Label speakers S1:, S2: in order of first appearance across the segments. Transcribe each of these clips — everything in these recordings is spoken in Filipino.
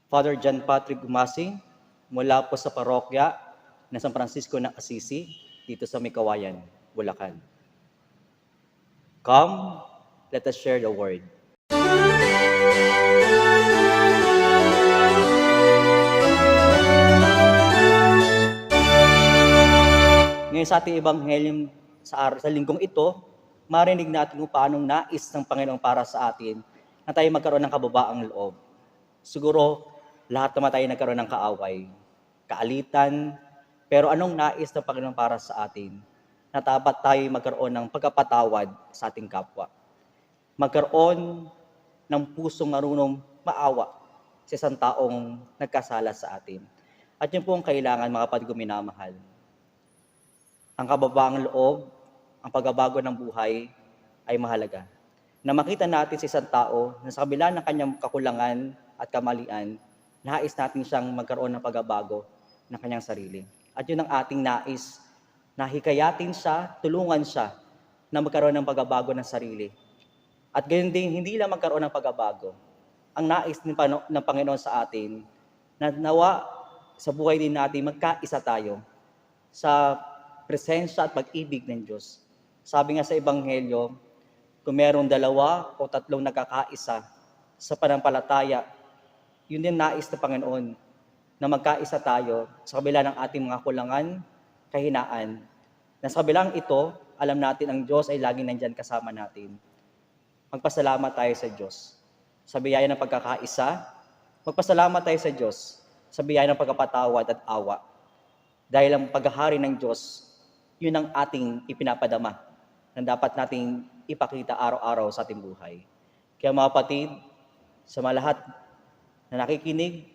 S1: Father John Patrick Gumasing, mula po sa parokya ng San Francisco ng Assisi, dito sa Mikawayan, Bulacan. Come, let us share the word. Ngayon sa ating ebanghelyo sa linggong ito, marinig natin kung paanong nais ng Panginoon para sa atin na tayo magkaroon ng kababaang loob. Siguro, lahat naman tayo nagkaroon ng kaaway, kaalitan, pero anong nais ng Panginoon para sa atin? Na dapat tayo magkaroon ng pagkapatawad sa ating kapwa. Magkaroon ng pusong marunong maawa sa isang taong nagkasala sa atin. At yun po ang kailangan, mga kapatid ko minamahal. Ang kababaang loob, ang pagbabago ng buhay ay mahalaga. Na makita natin sa isang tao na sa kabila ng kanyang kakulangan at kamalian, nais natin siyang magkaroon ng pagbabago ng kanyang sarili. At yun ang ating nais, na hikayatin siya, tulungan siya na magkaroon ng pagbabago ng sarili. At gayon din, hindi lang magkaroon ng pagbabago. Ang nais ng Panginoon sa atin, na nawa sa buhay din natin, magkaisa tayo sa presensya at pag-ibig ng Diyos. Sabi nga sa Ebanghelyo, kung merong 2 o 3 nagkakaisa sa panampalataya, yun din nais ng Panginoon, na magkaisa tayo sa kabila ng ating mga kulangan, kahinaan. Na sa kabilang ito, alam natin ang Diyos ay laging nandyan kasama natin. Magpasalamat tayo sa Diyos sa biyaya ng pagkakaisa. Magpasalamat tayo sa Diyos sa biyaya ng pagkapatawad at awa. Dahil ang paghahari ng Diyos, yun ang ating ipinapadama na dapat nating ipakita araw-araw sa ating buhay. Kaya mga kapatid, sa mga lahat na nakikinig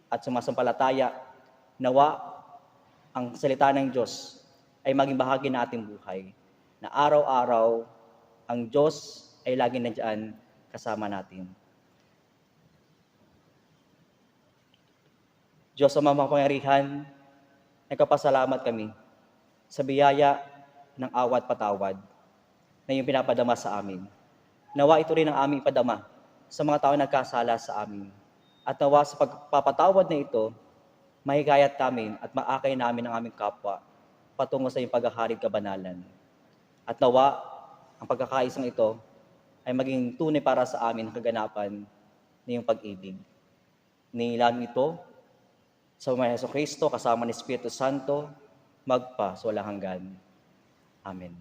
S1: at sumasampalataya, nawa ang salita ng Diyos ay maging bahagi ng ating buhay, na araw-araw ang Diyos ay laging nandiyan kasama natin. Diyos ang makapangyarihan, nagpapasalamat kami sa biyaya ng awat patawad na iyong pinapadama sa amin. Nawa ito rin ang aming padama sa mga tao nagkasala sa amin. At nawa sa pagpapatawad na ito, mahikayat namin at maakay namin ang aming kapwa patungo sa iyong paghahari kabanalan. At nawa ang pagkakaisang ito ay maging tunay para sa amin ang kaganapan ng iyong pag-ibig. Nilang ito sa mga Jesucristo kasama ni Espiritu Santo, magpa sa walang hanggan. Amen.